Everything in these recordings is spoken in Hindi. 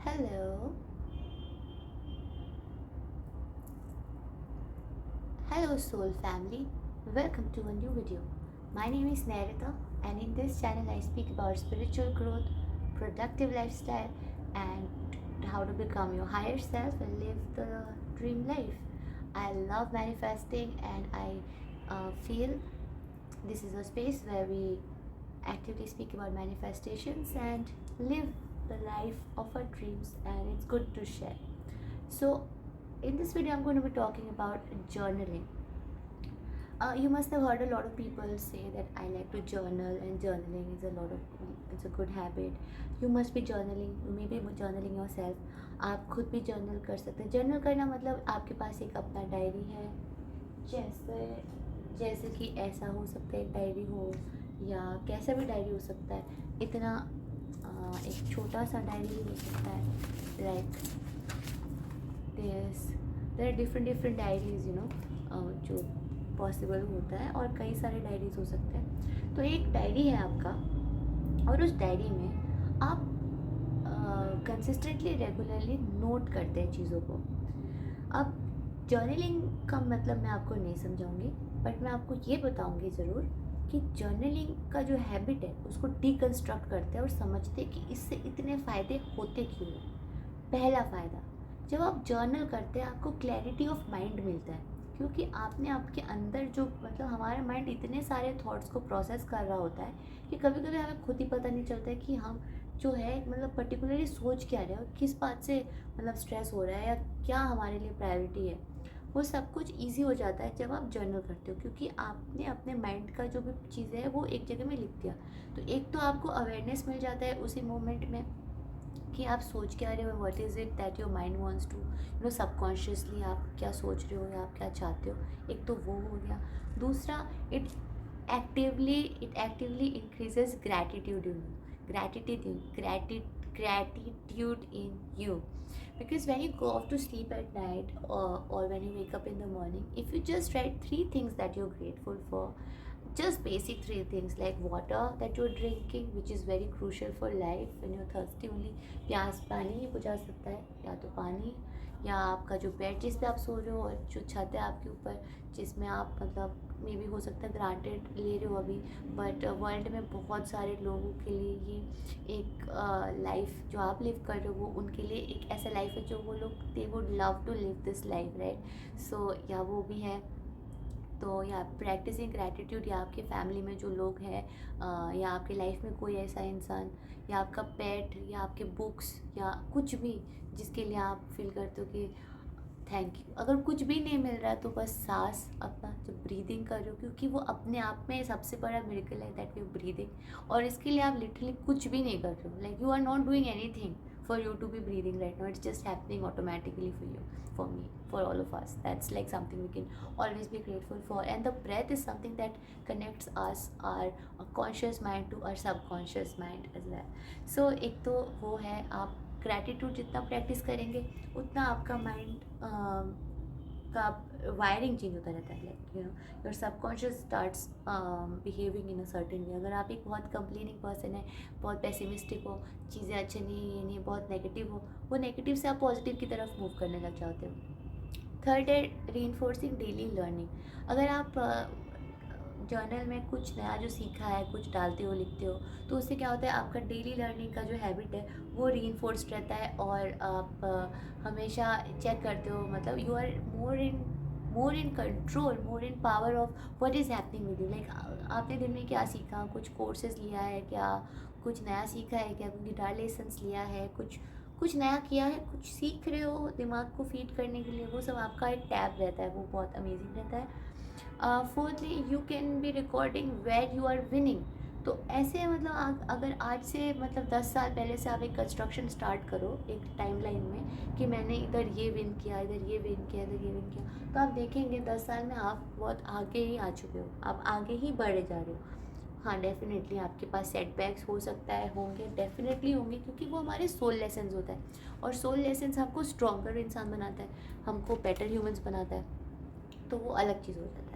Hello, hello soul family. Welcome to a new video. My name is Narita, and in this channel I speak about spiritual growth, productive lifestyle, and how to become your higher self and live the dream life. I love manifesting, and I feel this is a space where we actively speak about manifestations and live the life of our dreams, and it's good to share. So, in this video, I'm going to be talking about journaling. You must have heard a lot of people say that I like to journal, and journaling is it's a good habit. You must be journaling, you may be journaling yourself. आप खुद भी जर्नल कर सकते हैं. जर्नल करना मतलब आपके पास एक अपना डायरी है, जैसे जैसे कि ऐसा हो सकता है, एक डायरी हो या कैसा भी डायरी हो सकता है. इतना एक छोटा सा डायरी हो सकता है, like this. There are different diaries, जो पॉसिबल होता है, और कई सारे डायरीज हो सकते हैं. तो एक डायरी है आपका, और उस डायरी में आप कंसिस्टेंटली रेगुलरली नोट करते हैं चीज़ों को. अब जर्नलिंग का मतलब मैं आपको नहीं समझाऊंगी, बट मैं आपको ये बताऊंगी ज़रूर कि जर्नलिंग का जो हैबिट है उसको डिकंस्ट्रक्ट करते हैं और समझते हैं कि इससे इतने फ़ायदे होते क्यों हैं. पहला फ़ायदा, जब आप जर्नल करते हैं आपको क्लैरिटी ऑफ माइंड मिलता है, क्योंकि आपने आपके अंदर जो मतलब हमारा माइंड इतने सारे थॉट्स को प्रोसेस कर रहा होता है कि कभी कभी हमें खुद ही पता नहीं चलता है कि हम जो है मतलब पर्टिकुलरली सोच क्या रहे हैं और किस बात से मतलब स्ट्रेस हो रहा है या क्या हमारे लिए प्रायोरिटी है. वो सब कुछ ईजी हो जाता है जब आप जर्नल करते हो, क्योंकि आपने अपने माइंड का जो भी चीज़ें है वो एक जगह में लिख दिया. तो एक तो आपको अवेयरनेस मिल जाता है उसी मोमेंट में कि आप सोच क्या रहे हो, what is it that your mind wants to subconsciously आप क्या सोच रहे हो या आप क्या चाहते हो. एक तो वो हो गया. दूसरा, it actively increases gratitude in you, gratitude in you, because when you go off to sleep at night, or when you wake up in the morning, if you just write three things that you're grateful for, just basic three things like water that you're drinking, which is very crucial for life when you're thirsty only. प्यास पानी ही बुझा सकता है, या तो पानी, या आपका जो बेड जिस पे आप सो रहे हो और जो छत है आपके ऊपर जिसमें आप मतलब मे भी हो सकता है ग्रांटेड ले रहे हो अभी, बट वर्ल्ड में बहुत सारे लोगों के लिए ये एक लाइफ जो आप लिव कर रहे हो वो उनके लिए एक ऐसा लाइफ है जो वो लोग they would love to live this life, right. So या वो भी है. तो या प्रैक्टिसिंग ग्रैटिट्यूड, या आपके फैमिली में जो लोग हैं, या आपके लाइफ में कोई ऐसा इंसान, या आपका पेट, या आपके बुक्स, या कुछ भी जिसके लिए आप फील करते हो कि थैंक यू. अगर कुछ भी नहीं मिल रहा है तो बस सांस अपना जो ब्रीदिंग कर रहे हो, क्योंकि वो अपने आप में सबसे बड़ा मिरेकल है दैट यू ब्रीदिंग. और इसके लिए आप लिटरली कुछ भी नहीं कर रहे हो, like you are not doing anything for you to be breathing right now. It's just happening automatically for you, for me, for all of us. That's like something we can always be grateful for. And the breath is something that connects us, our conscious mind, to our subconscious mind as well. So एक तो वो है, आप ग्रैटिट्यूड जितना प्रैक्टिस करेंगे उतना आपका माइंड का वायरिंग चेंज होता रहता है. Like your subconscious starts behaving in a certain way. अगर आप एक बहुत कंप्लेनिंग पर्सन है, बहुत पेसिमिस्टिक हो, चीज़ें अच्छी नहीं, ये नहीं, बहुत नेगेटिव हो, वो नेगेटिव से आप पॉजिटिव की तरफ मूव करने लग जाते हो. थर्ड है री डेली लर्निंग. अगर आप जर्नल में कुछ नया जो सीखा है कुछ डालते हो, लिखते हो, तो उससे क्या होता है आपका डेली लर्निंग का जो हैबिट है वो री रहता है, और आप हमेशा चेक करते हो, मतलब you are more in control, more in power of what is happening with you. Like आपने दिन में क्या सीखा, कुछ कोर्सेज लिया है क्या, कुछ नया सीखा है क्या, कुछ गिटार लेसन्स लिया है, कुछ नया किया है, कुछ सीख रहे हो दिमाग को फीड करने के लिए, वो सब आपका एक टैब रहता है, वो बहुत अमेजिंग रहता है. Fourthly, you can be recording where you are winning. तो ऐसे मतलब अगर आज से मतलब 10 साल पहले से आप एक कंस्ट्रक्शन स्टार्ट करो एक टाइमलाइन में कि मैंने इधर ये विन किया, इधर ये विन किया, इधर ये विन किया, तो आप देखेंगे 10 साल में आप बहुत आगे ही आ चुके हो, आप आगे ही बढ़े जा रहे हो. हाँ, डेफिनेटली आपके पास सेटबैक्स हो सकता है, होंगे, डेफिनेटली होंगे, क्योंकि वो हमारे सोल लेसन्स होता है, और सोल लेसन्स हमको स्ट्रॉन्गर इंसान बनाता है, हमको बेटर ह्यूमंस बनाता है, तो वो अलग चीज़ हो जाता है.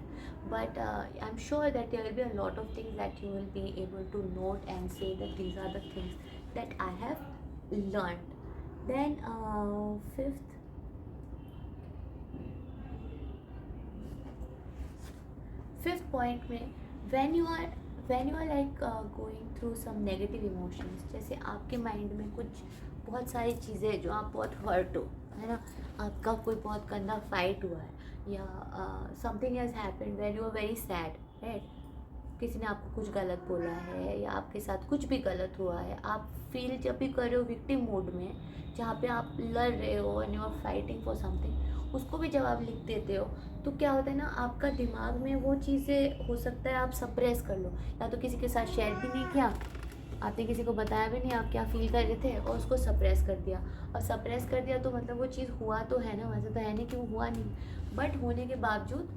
But I'm sure that there will be a lot of things that you will be able to note and say that these are the things that I have learned. Then fifth fifth point में when you are like going through some negative emotions, जैसे आपके माइंड में कुछ बहुत सारी चीज़ें हैं जो आप बहुत हर्ट हो, है ना, आपका कोई बहुत गंदा फाइट हुआ है या something has happened when you are very sad, right, किसी ने आपको कुछ गलत बोला है या आपके साथ कुछ भी गलत हुआ है, आप फील जब भी कर रहे हो विक्टिम मोड में, जहाँ पे आप लड़ रहे हो and you are fighting for something, उसको भी जब आप लिख देते हो तो क्या होता है ना, आपका दिमाग में वो चीज़ें हो सकता है आप सप्रेस कर लो, या तो किसी के साथ शेयर भी नहीं किया, आपने किसी को बताया भी नहीं आप क्या फील कर रहे थे, और उसको सप्रेस कर दिया, और सप्रेस कर दिया तो मतलब वो चीज़ हुआ तो है ना, वैसे तो है नहीं कि वो हुआ नहीं, बट होने के बावजूद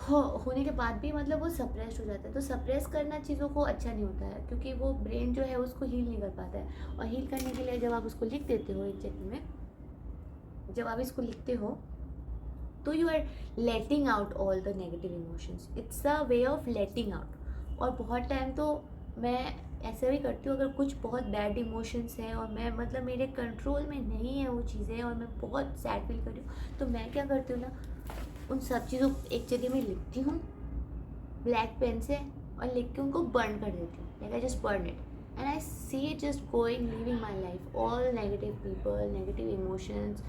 होने के बाद भी मतलब वो सप्रेस्ड हो जाता है। तो सप्रेस करना चीज़ों को अच्छा नहीं होता है, क्योंकि वो ब्रेन जो है उसको हील नहीं कर पाता है, और हील करने के लिए जब आप उसको लिख देते हो एक जगह में, जब आप इसको लिखते हो तो you are letting out all the negative emotions, it's a way of letting out. और बहुत टाइम तो मैं ऐसा भी करती हूँ, अगर कुछ बहुत बैड इमोशंस हैं और मैं मतलब मेरे कंट्रोल में नहीं है वो चीज़ें और मैं बहुत सैड फील कर रही हूँ, तो मैं क्या करती हूँ ना, उन सब चीज़ों को एक जगह में लिखती हूँ ब्लैक पेन से, और लिख के उनको बर्न कर देती हूँ, like I just burn it and I see it just going living my life, all negative people, negative emotions,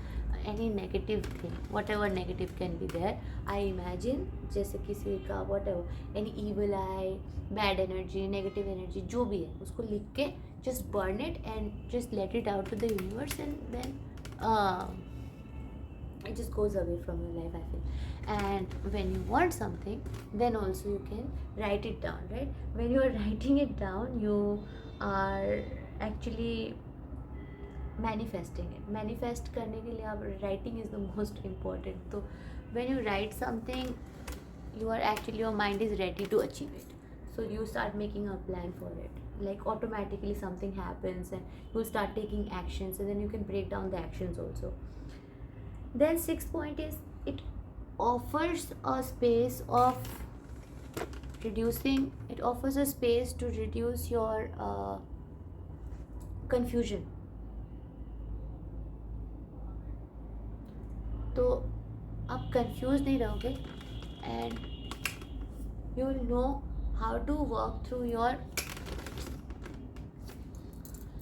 any negative thing, whatever negative can be there, I imagine, जैसे किसी का whatever, any evil eye, bad energy, negative energy, जो भी है उसको लिख के just burn it and just let it out to the universe, and then uh, it just goes away from your life, I feel. And when you want something, then also you can write it down, right? When you are writing it down, you are actually manifesting है, मैनिफेस्ट करने के लिए आप writing is the most important. तो when you write something you are actually your mind is ready to achieve it, so you start making a plan for it, like automatically something happens and you'll start taking actions, and then you can break down the actions also. Then sixth point is it offers a space of reducing, it offers a space to reduce your confusion. तो आप कंफ्यूज नहीं रहोगे and you will know how to work through your,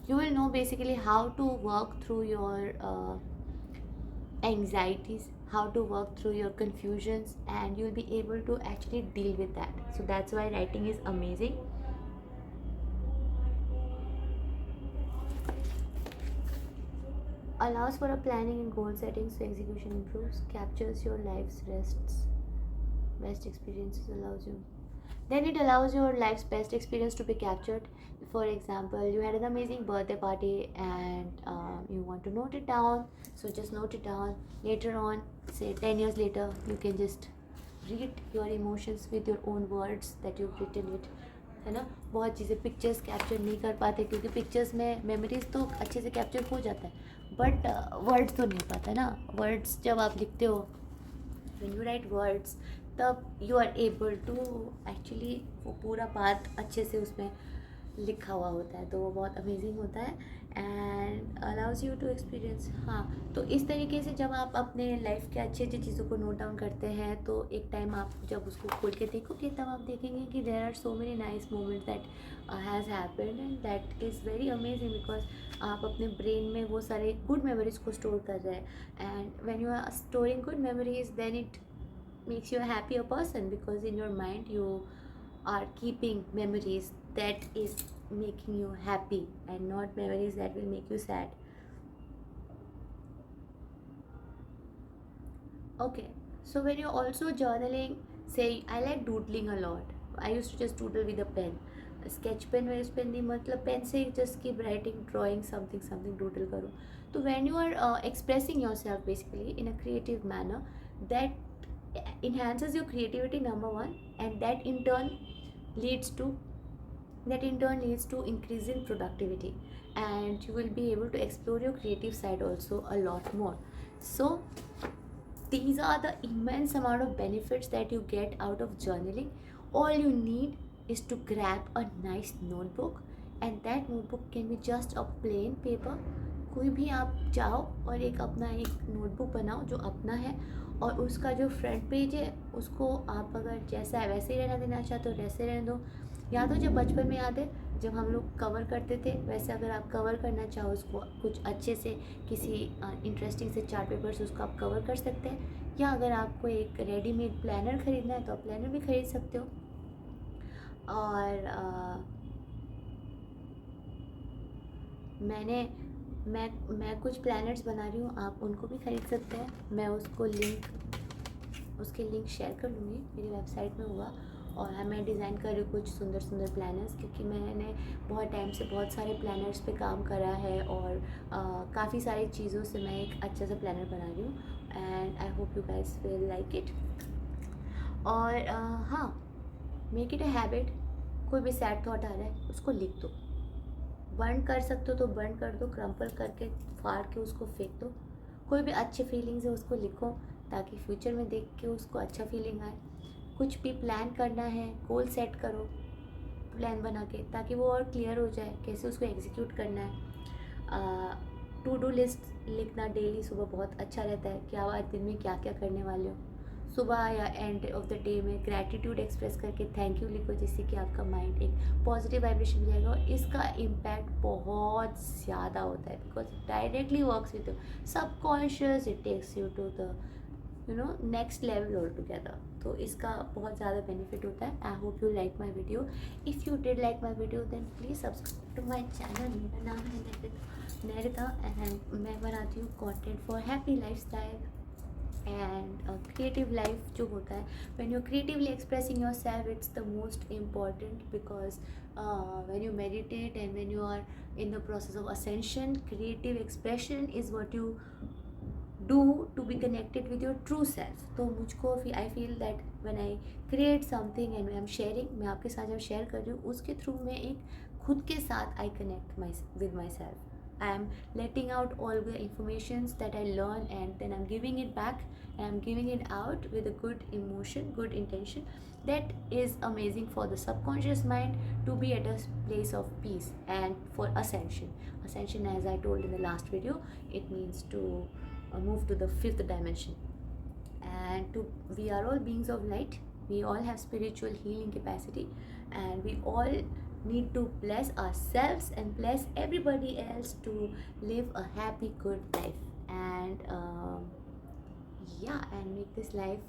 you will know basically how to work through your anxieties, how to work through your confusions, and you'll be able to actually deal with that. So that's why writing is amazing. Allows for a planning and goal setting, so execution improves, captures your life's best experiences, allows you, then it allows your life's best experience to be captured. For example, you had an amazing birthday party and you want to note it down, so just note it down. Later on, say 10 years later, you can just read your emotions with your own words that you've written it, है ना। बहुत चीज़ें पिक्चर्स कैप्चर नहीं कर पाते, क्योंकि पिक्चर्स में मेमोरीज तो अच्छे से कैप्चर हो जाता है, बट वर्ड्स तो नहीं हो पाता ना। वर्ड्स जब आप लिखते हो, when you write words, तब you are able to actually वो पूरा बात अच्छे से उसमें लिखा हुआ होता है, तो वो बहुत अमेजिंग होता है and allows you to experience. हाँ, तो इस तरीके से जब आप अपने लाइफ के अच्छी अच्छी चीज़ों को नोट डाउन करते हैं, तो एक टाइम आप जब उसको खोल के देखोगे तब आप देखेंगे कि there are so many nice moments that has happened, and that is very amazing, because आप अपने ब्रेन में वो सारे गुड मेमोरीज को स्टोर कर रहे हैं, and when you are storing good memories then it makes you a happier person, because in your mind you are keeping memories that is making you happy and not memories that will make you sad. Okay, so when you're also journaling, say I like doodling a lot, I used to just doodle with a pen, sketch pen where pen नहीं, मतलब पेन से just keep writing, drawing something something doodle करो। तो when you are expressing yourself basically in a creative manner, that enhances your creativity, number one, and that in turn leads to increase in productivity, and you will be able to explore your creative side also a lot more. So these are the immense amount of benefits that you get out of journaling. All you need is to grab a nice notebook and that notebook can be just a plain paper. कोई भी आप जाओ और एक अपना एक नोटबुक बनाओ जो अपना है, और उसका जो फ्रंट पेज है उसको आप अगर जैसा है वैसे ही रहना देना चाहते हो वैसे रहने दो। या तो जब बचपन में याद है जब हम लोग कवर करते थे, वैसे अगर आप कवर करना चाहो उसको कुछ अच्छे से किसी इंटरेस्टिंग से चार्ट पेपर से उसको आप कवर कर सकते हैं। या अगर आपको एक रेडीमेड प्लानर ख़रीदना है तो आप प्लानर भी ख़रीद सकते हो। और मैंने मैं कुछ प्लानर्स बना रही हूँ, आप उनको भी ख़रीद सकते हैं। मैं उसके लिंक शेयर कर लूँगी, मेरी वेबसाइट में होगा। और मैं डिज़ाइन कर रही हूँ कुछ सुंदर सुंदर प्लानर्स, क्योंकि मैंने बहुत टाइम से बहुत सारे प्लानर्स पे काम करा है, और काफ़ी सारी चीज़ों से मैं एक अच्छा सा प्लानर बना रही हूँ। And I hope you guys will like it. और हाँ, मेक इट अ हैबिट। कोई भी सैड थॉट आ रहा है उसको लिख दो, बर्न कर सकते हो तो बर्न कर दो, क्रम्पल करके फाड़ के उसको फेंक दो। कोई भी अच्छे फीलिंग्स है उसको लिखो, ताकि फ्यूचर में देख के उसको अच्छा फीलिंग आए। कुछ भी प्लान करना है, गोल सेट करो प्लान बना के, ताकि वो और क्लियर हो जाए कैसे उसको एग्जीक्यूट करना है। टू डू लिस्ट लिखना डेली सुबह बहुत अच्छा रहता है कि आप आज दिन में क्या क्या करने वाले हो। सुबह या एंड ऑफ द डे में ग्रैटिट्यूड एक्सप्रेस करके थैंक यू लिखो, जिससे कि आपका माइंड एक पॉजिटिव वाइब्रेशन में जाएगा, और इसका इम्पैक्ट बहुत ज़्यादा होता है because directly works with subconscious, it takes you to the next level all together. तो इसका बहुत ज़्यादा बेनिफिट होता है। I hope you like my video. If you did like my video then please subscribe to my channel. मेरा नाम है नैरिता एंड मैं बनाती हूँ content for happy life style and creative life जो होता है। When you creatively expressing your self, it's the most important, because when you meditate and when you are in the process of ascension, creative expression is what you do to be connected with your true self। तो मुझको I feel that when I create something and I am sharing, मैं आपके साथ जब शेयर कर रही हूँ उसके थ्रू मैं एक खुद के साथ I connect with myself। I am letting out all the informations that I learn, and then I'm giving it back, and I'm giving it out with a good emotion, good intention that is amazing for the subconscious mind to be at a place of peace and for ascension. Ascension, as I told in the last video, it means to move to the fifth dimension. And we are all beings of light, we all have spiritual healing capacity, and we all need to bless ourselves and bless everybody else to live a happy good life, and yeah, and make this life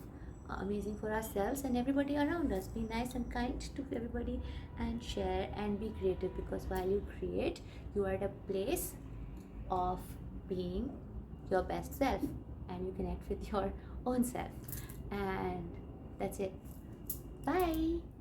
amazing for ourselves and everybody around us. Be nice and kind to everybody and share and be creative, because while you create, you are at a place of being your best self, and you connect with your own self. And that's it. Bye.